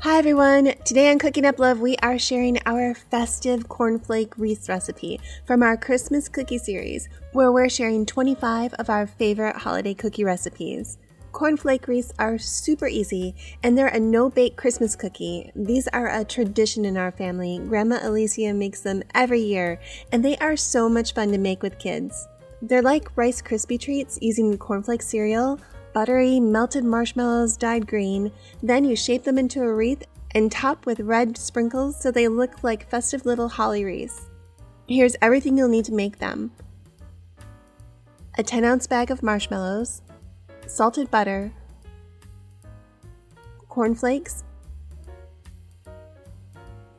Hi everyone! Today on Cooking Up Love, we are sharing our festive cornflake wreath recipe from our Christmas cookie series, where we're sharing 25 of our favorite holiday cookie recipes. Cornflake wreaths are super easy, and they're a no-bake Christmas cookie. These are a tradition in our family. Grandma Alicia makes them every year, and they are so much fun to make with kids. They're like Rice Krispie treats using cornflake cereal, buttery, melted marshmallows dyed green. Then you shape them into a wreath and top with red sprinkles so they look like festive little holly wreaths. Here's everything you'll need to make them. A 10-ounce bag of marshmallows, salted butter, cornflakes,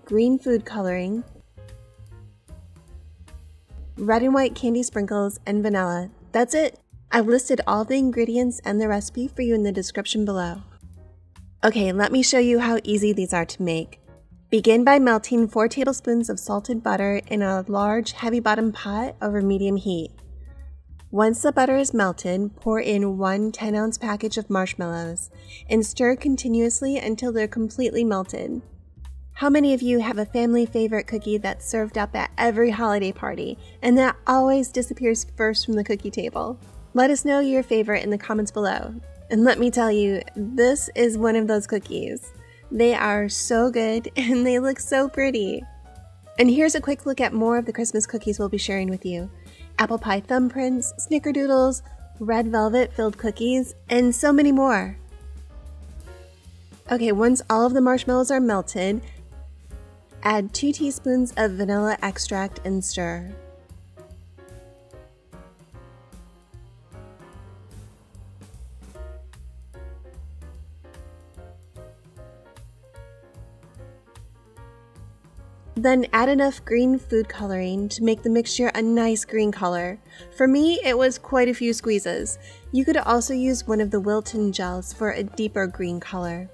green food coloring, red and white candy sprinkles, and vanilla. That's it! I've listed all the ingredients and the recipe for you in the description below. Okay, let me show you how easy these are to make. Begin by melting 4 tablespoons of salted butter in a large, heavy-bottom pot over medium heat. Once the butter is melted, pour in 1 10-ounce package of marshmallows and stir continuously until they're completely melted. How many of you have a family favorite cookie that's served up at every holiday party and that always disappears first from the cookie table? Let us know your favorite in the comments below. And let me tell you, this is one of those cookies. They are so good and they look so pretty. And here's a quick look at more of the Christmas cookies we'll be sharing with you. Apple pie thumbprints, snickerdoodles, red velvet filled cookies, and so many more. Okay, once all of the marshmallows are melted, add 2 teaspoons of vanilla extract and stir. Then add enough green food coloring to make the mixture a nice green color. For me, it was quite a few squeezes. You could also use one of the Wilton gels for a deeper green color.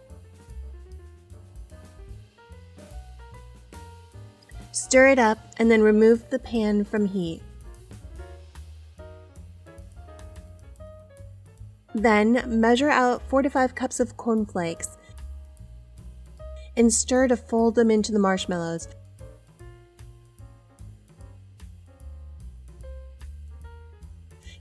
Stir it up and then remove the pan from heat. Then measure out 4 to 5 cups of cornflakes and stir to fold them into the marshmallows.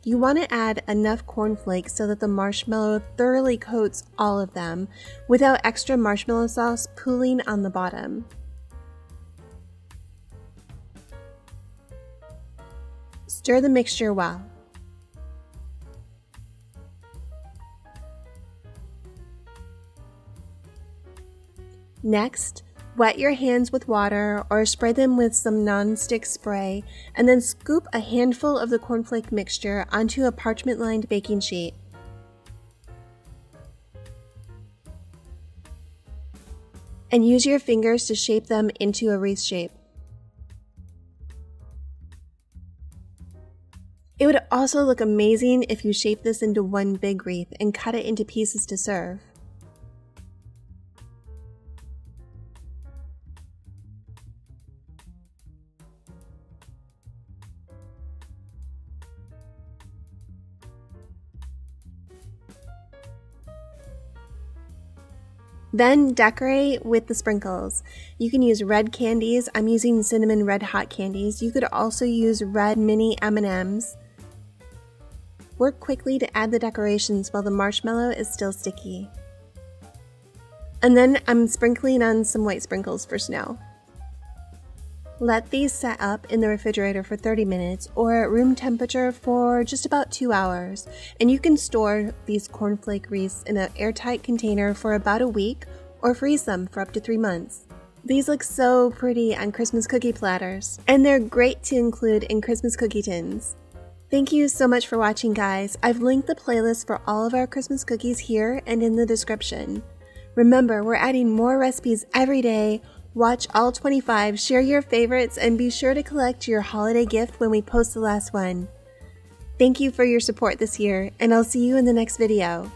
You want to add enough cornflakes so that the marshmallow thoroughly coats all of them without extra marshmallow sauce pooling on the bottom. Stir the mixture well. Next, wet your hands with water or spray them with some non-stick spray, and then scoop a handful of the cornflake mixture onto a parchment-lined baking sheet. And use your fingers to shape them into a wreath shape. It would also look amazing if you shape this into one big wreath and cut it into pieces to serve. Then decorate with the sprinkles. You can use red candies. I'm using cinnamon red hot candies. You could also use red mini M&Ms. Work quickly to add the decorations while the marshmallow is still sticky. And then I'm sprinkling on some white sprinkles for snow. Let these set up in the refrigerator for 30 minutes or at room temperature for just about 2 hours. And you can store these cornflake wreaths in an airtight container for about a week or freeze them for up to 3 months. These look so pretty on Christmas cookie platters, and they're great to include in Christmas cookie tins. Thank you so much for watching, guys. I've linked the playlist for all of our Christmas cookies here and in the description. Remember, we're adding more recipes every day. Watch all 25, share your favorites, and be sure to collect your holiday gift when we post the last one. Thank you for your support this year, and I'll see you in the next video.